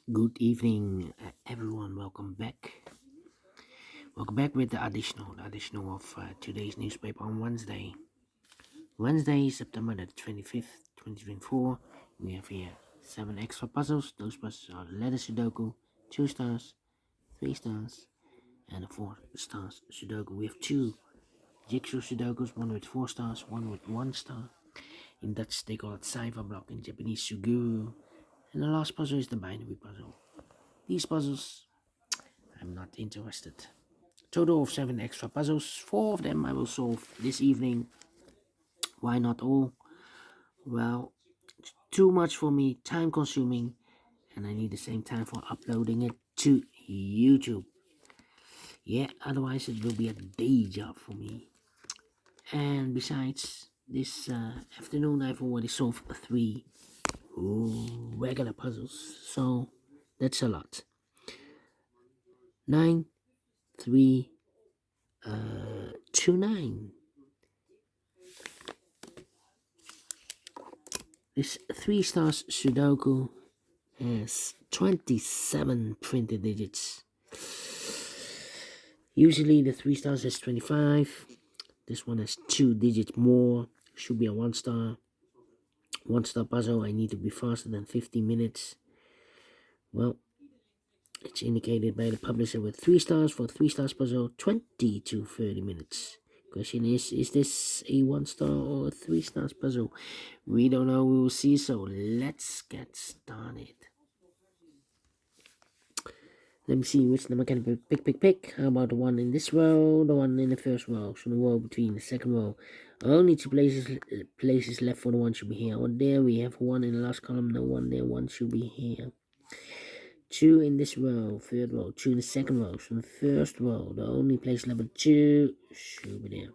Good evening, everyone. Welcome back. Welcome back with the additional of today's newspaper on Wednesday, September the 25th, 2024. We have here 7 extra puzzles. Those puzzles are letter Sudoku, 2 stars, 3 stars, and a 4 stars Sudoku. We have 2 jigsaw Sudokus, one with 4 stars, one with 1 star. In Dutch, they call it Cypher block, in Japanese, Suguru. And the last puzzle is the binary puzzle. These puzzles, I'm not interested. Total of 7 extra puzzles. 4 of them I will solve this evening. Why not all? Well, it's too much for me, time consuming, and I need the same time for uploading it to YouTube. Yeah, otherwise it will be a day job for me. And besides, this afternoon I've already solved 3 regular puzzles, so that's a lot. 9, 3, 2, 9. This 3 stars Sudoku has 27 printed digits. Usually the 3 stars has 25. This one has 2 digits more. Should be a 1 star. 1 star puzzle. I need to be faster than 15 minutes. Well, it's indicated by the publisher with 3 stars for 3 stars puzzle, 20 to 30 minutes. Question is this a 1 star or a 3 stars puzzle? We don't know, we will see, so let's get started. Let me see which number can I pick. How about the one in this row, the one in the first row? So the row between the second row. Only 2 places left for the one should be here. Or there we have 1 in the last column, no 1 there, 1 should be here. 2 in this row, third row, 2 in the second row. So the first row, the only place level 2 should be there.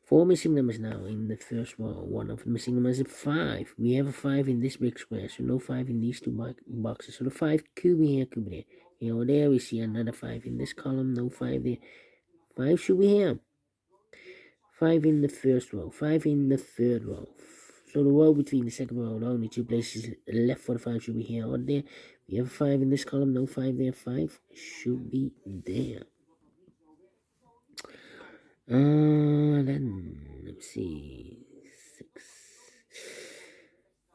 4 missing numbers now in the first row. One of the missing numbers is 5. We have a 5 in this big square, so no 5 in these 2 boxes. So the 5 could be here, could be there. Here or there, we see another 5 in this column, no 5 there. 5 should be here. 5 in the first row, 5 in the third row. So the row between the second row, the only 2 places left for the 5 should be here or there. We have a 5 in this column, no 5 there. 5 should be there. Then let me see. 6.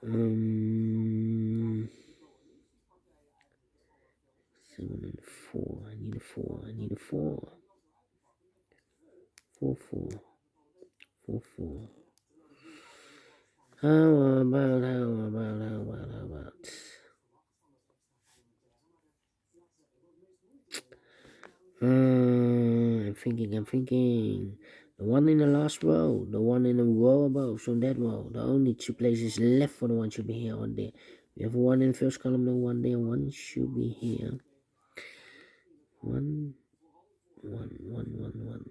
7 and 4. I need a 4. I need a 4. 4, 4. 4, 4. How about? I'm thinking. The one in the last row, the one in the row above, so that row, the only 2 places left for the one should be here or there. We have 1 in the first column, no 1 there, 1 should be here. 1, 1, 1, 1, 1.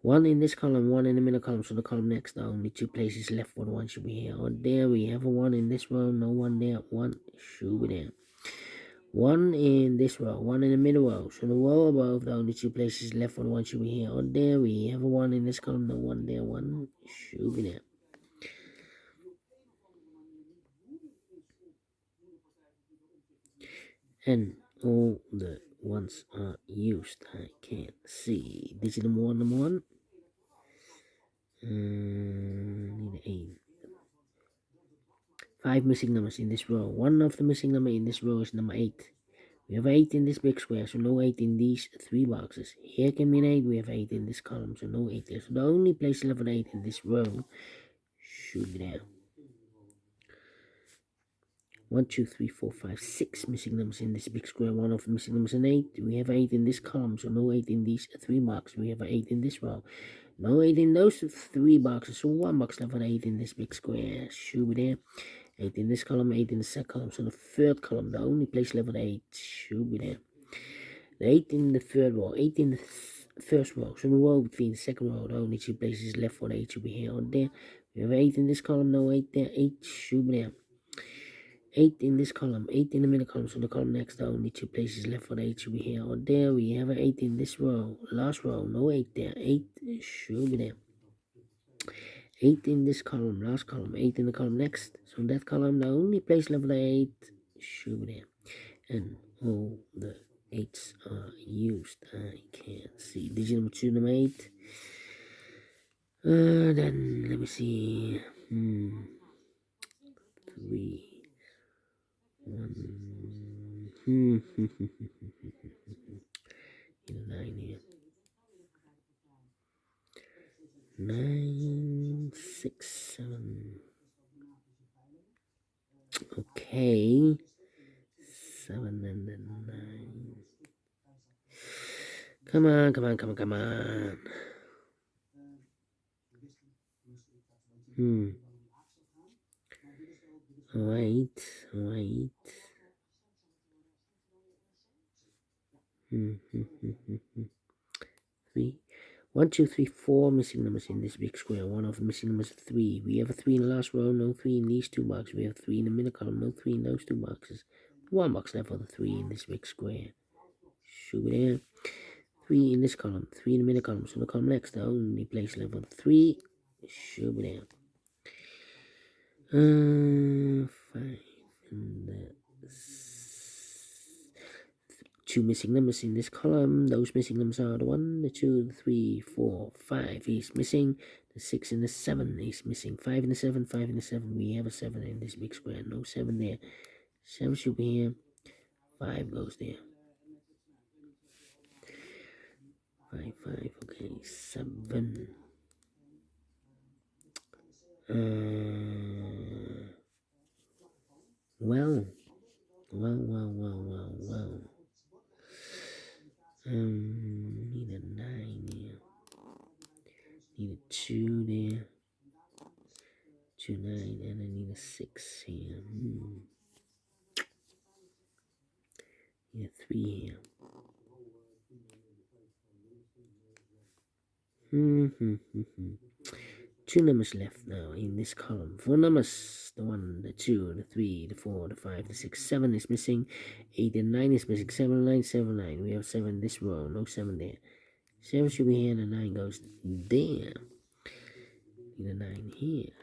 1 in this column, 1 in the middle column, so the column next, the only 2 places left for the one should be here or there. We have a 1 in this row, no 1 there, 1 should be there. 1 in this row, 1 in the middle row, so the row above, the only 2 places left for the one should be here or there. We have a 1 in this column, no 1 there, 1 should be there. And all the ones are used. I can't see. Digit number 1. Need 8. 5 missing numbers in this row. One of the missing number in this row is number 8. We have 8 in this big square, so no 8 in these 3 boxes. Here can be an 8. We have 8 in this column, so no 8 there. So the only place left for 8 in this row should be there. 1, 2, 3, 4, 5, 6 missing numbers in this big square. One of the missing numbers is an 8. We have 8 in this column, so no 8 in these 3 boxes. We have an 8 in this row. No 8 in those 3 boxes, so 1 box left for 8 in this big square should be there. 8 in this column, 8 in the second column, so the third column, the only place left for 8 should be there. The 8 in the third row, 8 in the first row, so the row between the second row, the only 2 places left for the 8 should be here or there. We have 8 in this column, no 8 there, 8 should be there. 8 in this column, 8 in the middle column, so the column next, the only 2 places left for the 8 should be here or there. We have an 8 in this row, last row, no 8 there, 8 should be there. 8 in this column, last column, 8 in the column next. So in that column, the only place level 8 should be there. And all the 8s are used. I can't see. Digit number 2, number 8. Then let me see. 3, 1. Need a 9 here. 9, 6, 7. Okay. 7 and then 9. Come on, come on, come on, come on. Wait. 3. 1, 2, 3, 4 missing numbers in this big square. One of the missing numbers is 3. We have a 3 in the last row, no 3 in these 2 boxes. We have 3 in the middle column, no 3 in those 2 boxes. 1 box left for the 3 in this big square. Should be there. 3 in this column, 3 in the middle column. So the column next, the only place left for the 3 should be there. 5 and the 2 missing numbers in this column. Those missing numbers are the 1, the 2, the 3, 4, 5 is missing. The 6 and the 7 is missing. 5 and the 7, 5 and the 7. We have a 7 in this big square. No 7 there. 7 should be here. 5 goes there. 5, 5. Okay, 7. Well. Need a 9 here. Need a 2 there. 2, 9, and I need a 6 here. Need a 3 here. 2 numbers left now in this column. 4 numbers. The 1, the 2, the 3, the 4, the 5, the 6, 7 is missing. 8 and 9 is missing. 7, 9, 7, 9. We have 7 in this row. No 7 there. 7 should be here and the 9 goes there. Need a 9 here.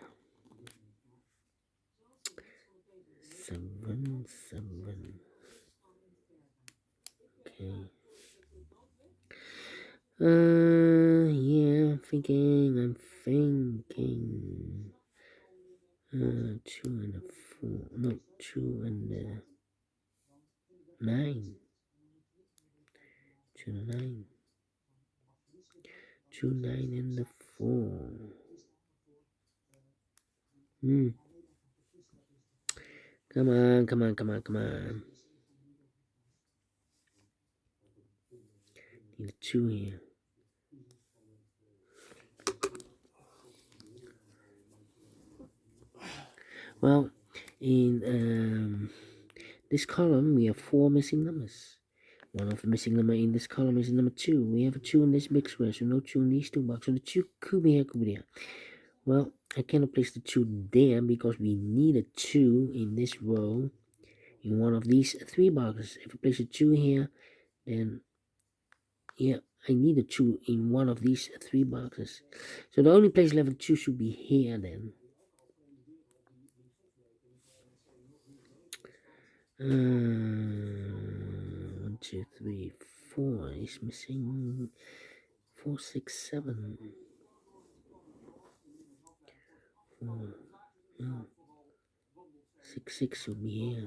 7, 7. Okay. Yeah, I'm thinking. 2 and a 4. No, 2 and a 9. 2 and a 9. 2, 9 and the 4. Come on. Need a 2 here. Well, in this column, we have 4 missing numbers. One of the missing number in this column is number 2. We have a 2 in this big square, so no 2 in these 2 boxes. So the 2 could be here, could be there. Well, I cannot place the 2 there because we need a 2 in this row in one of these 3 boxes. If I place a 2 here, then yeah, I need a 2 in one of these 3 boxes. So the only place level 2 should be here then. 1, 2, 3, 4 is missing. 4, 6, 7. 4, no. 6, 6 should be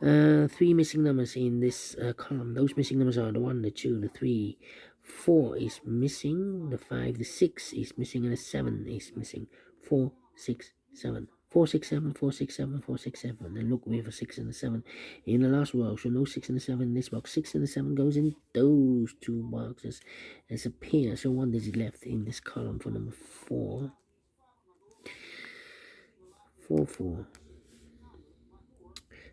here. 3 missing numbers in this column. Those missing numbers are the 1, the 2, the 3, 4 is missing. The 5, the 6 is missing, and the 7 is missing. 4, 6, 7. 4, 6, 7, 4, 6, 7, 4, 6, 7. And look, we have a 6 and a 7 in the last row. So no 6 and a 7 in this box. 6 and a 7 goes in those 2 boxes as a pair. So 1 digit left in this column for number 4. 4, 4.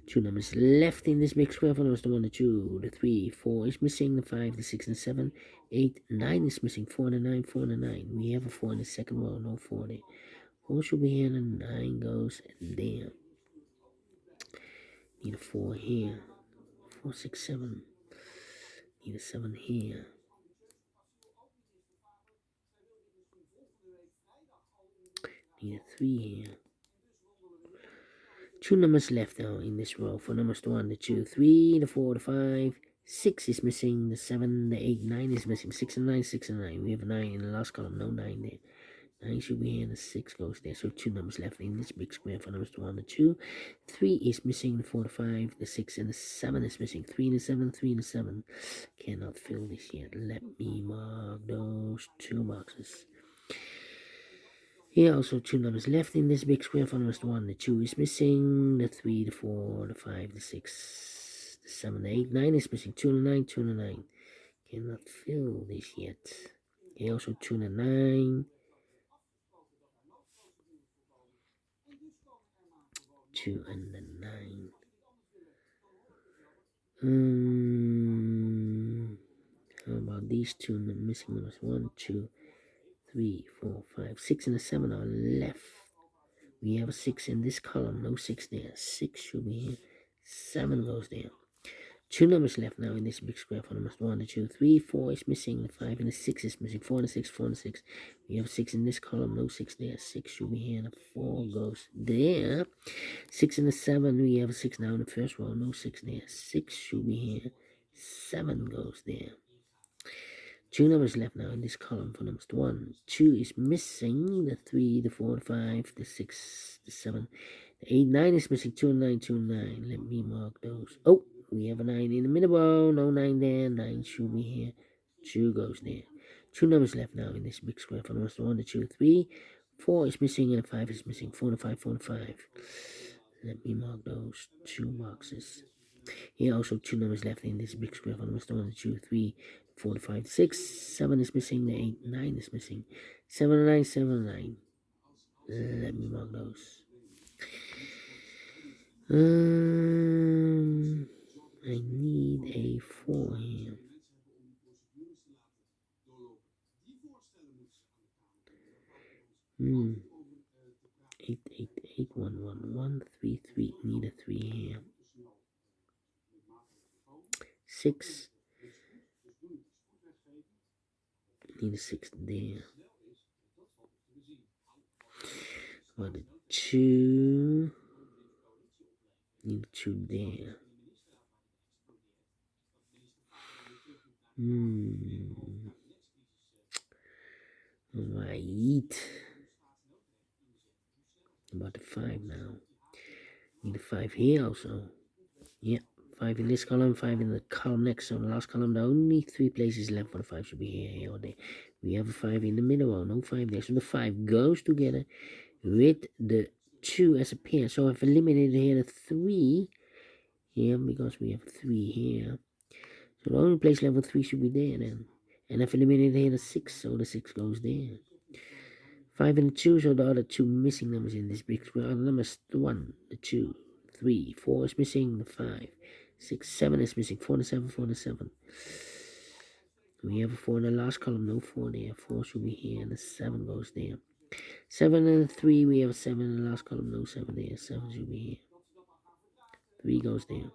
2 numbers left in this big square for numbers. The 1, the 2, the 3, 4 is missing. The 5, the 6, and 7, 8, 9 is missing. 4 and a 9, 4 and a 9. We have a 4 in the second row, no 4 there. 4 should be here, and 9 goes there. Need a 4 here. 4, 6, 7. Need a 7 here. Need a 3 here. 2 numbers left now in this row. For numbers the 1, the 2, 3, the 4, the 5, 6 is missing, the 7, the 8, 9 is missing, 6 and 9, 6 and 9. We have a 9 in the last column, no 9 there. 9 should be here, and the 6 goes there. So 2 numbers left in this big square. For numbers the 1, the 2, 3 is missing, the 4, the 5, the 6, and the 7 is missing. 3 and the 7, 3 and the 7. Cannot fill this yet. Let me mark those 2 boxes. Here also 2 numbers left in this big square. For numbers the 1, the 2 is missing, the 3, the 4, the 5, the 6, the 7, the 8, 9 is missing. 2 and the 9, 2 and the 9. Cannot fill this yet. Here also 2 and the 9. 2 and the 9. How about these 2 missing numbers? 1, 2, 3, 4, 5, 6 and the 7 are left. We have a 6 in this column, no 6 there. 6 should be here. 7 goes there. 2 numbers left now in this big square. For numbers 1, 2, 3, 4 is missing, the 5 and the 6 is missing. 4 and the 6, 4 and the 6. We have 6 in this column, no 6 there. 6 should be here, and the 4 goes there. 6 and the 7, we have a 6 now in the first row, no 6 there. 6 should be here. 7 goes there. 2 numbers left now in this column. For numbers 1, 2 is missing, the 3, the 4, the 5, the 6, the 7, the 8, 9 is missing. 2 and 9, 2 and 9. Let me mark those. Oh, we have a 9 in the middle row, no 9 there. 9 should be here. 2 goes there. 2 numbers left now in this big square. For numbers 1, the 2, 3, 4 is missing, and the 5 is missing. 4 and 5, 4 and 5. Let me mark those 2 boxes. Here also 2 numbers left in this big square. For numbers 1, the 2, 3, 4, 5, 6, 7 is missing, the 8, 9 is missing. 7 and 9, 7 and 9. Let me mark those. I need a 4 here. Eight, 8, 8, 1, 1, 1, 3, 3. Need a 3 here. 6. Need a 6 there. About a 2. Need a 2 there. Right. About the 5 now. Need a 5 here also. Yeah, 5 in this column, 5 in the column next. So the last column, the only 3 places left for the 5 should be here or there. We have a 5 in the middle, well, no 5 there. So the 5 goes together with the 2 as a pair. So I've eliminated here the 3 here because we have 3 here. So the only place left for 3 should be there then. And I've eliminated here the 6, so the 6 goes there. 5 and the 2, so the other 2 missing numbers in this big square. Other numbers, the 1, the 2, 3, 4 is missing, the 5, 6, 7 is missing, 4 and 7, 4 and 7. We have a 4 in the last column, no 4 there. 4 should be here, and the 7 goes there. 7 and the 3, we have a 7 in the last column, no 7 there. 7 should be here. 3 goes there.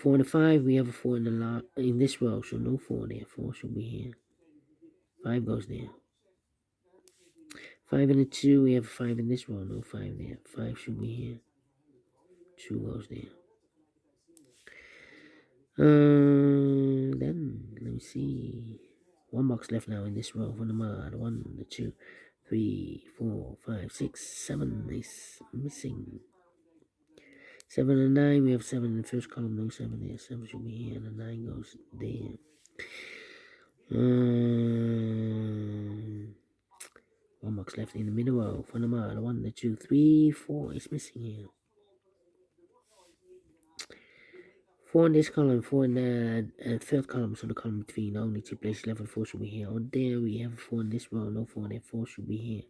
4 and the 5, we have a 4 in this row, so no 4 there. 4 should be here. 5 goes there. 5 and the 2, we have a 5 in this row, no 5 there. 5 should be here. 2 goes there. Then let me see. 1 box left now in this row for the mod. 1, the 2, 3, 4, 5, 6, 7 is missing. 7 and 9, we have 7 in the first column, no 7 there. 7 should be here, and the 9 goes there. 1 box left in the middle row for the mod. 1, the 2, 3, 4 is missing here. 4 in this column, 4 in the third column, so the column between only 2 places left, 4 should be here. Oh, there we have 4 in this row, no 4 there, 4 should be here.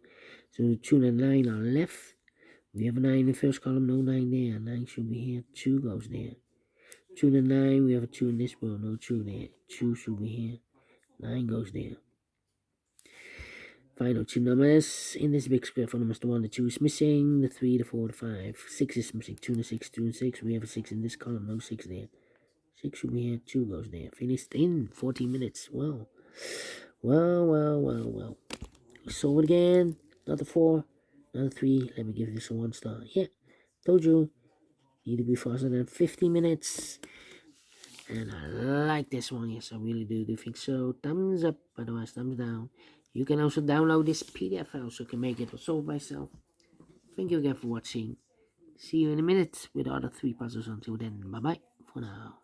So the 2 and 9 are left. We have a 9 in the first column, no 9 there. 9 should be here, 2 goes there. 2 and 9, we have a 2 in this row, no 2 there. 2 should be here, 9 goes there. Final 2 numbers in this big square. For numbers, the 1, the 2 is missing, the 3, the 4, the 5, 6 is missing, 2 and the 6, 2 and 6. We have a 6 in this column, no 6 there. 6 should be here, 2 goes there. Finished in 14 minutes. Well, Well. We saw it again. Another 4, another 3. Let me give this a 1 star. Yeah, told you. Need to be faster than 50 minutes. And I like this one. Yes, I really do think so. Thumbs up, otherwise thumbs down. You can also download this PDF file so you can make it or solve myself. Thank you again for watching. See you in a minute with the other 3 puzzles. Until then, bye bye for now.